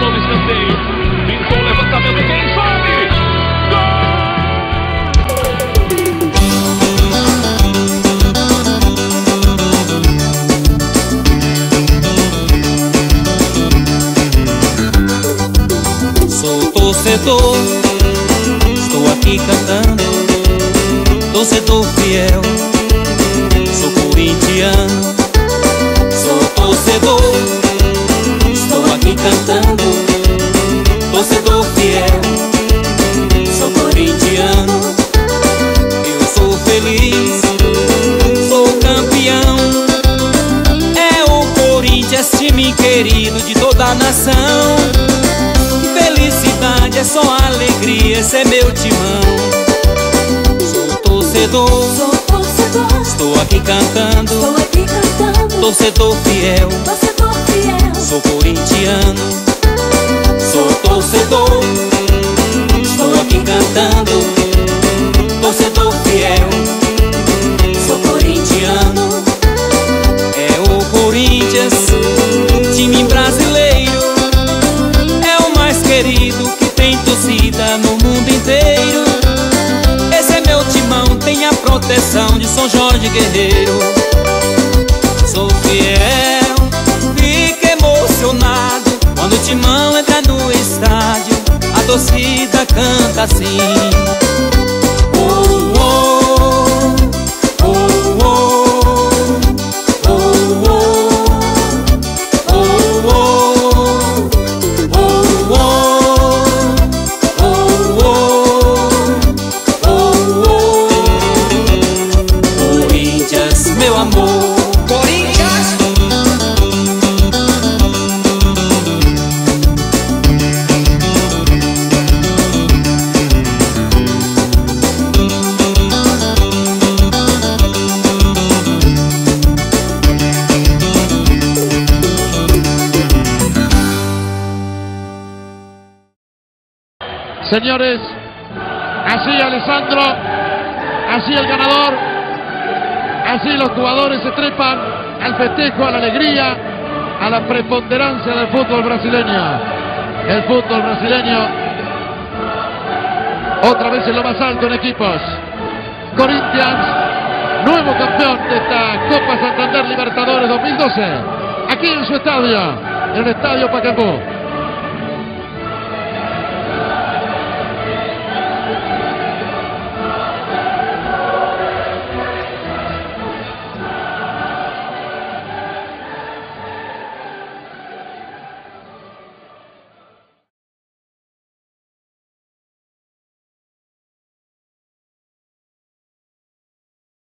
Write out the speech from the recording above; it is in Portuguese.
cobrou no escanteio. Pintou o levantamento, quem sobe? Sou torcedor, estou aqui cantando, torcedor fiel, sou corintiano. Sou torcedor, estou aqui cantando, torcedor fiel, sou corintiano. Eu sou feliz, sou campeão. É o Corinthians, time querido de toda a nação. Felicidade é só alegria, esse é meu timão. Sou torcedor, estou aqui cantando, torcedor fiel, sou corintiano. Sou torcedor, estou aqui cantando, torcedor fiel, sou corintiano. É o Corinthians, time brasileiro, é o mais querido que tem torcida no mundo inteiro. Esse é meu timão, tem a proteção de São Jorge Guerreiro. Sou fiel, fico emocionado quando o timão entra no estádio, a torcida canta assim. Oh, oh, oh, oh, oh, oh, oh, oh, Corinthians, meu amor. Señores, así Alessandro, así el ganador, así los jugadores se trepan al festejo, a la alegría, a la preponderancia del fútbol brasileño. El fútbol brasileño otra vez en lo más alto en equipos. Corinthians, nuevo campeón de esta Copa Santander Libertadores 2012, aquí en su estadio, en el Estadio Pacaembu.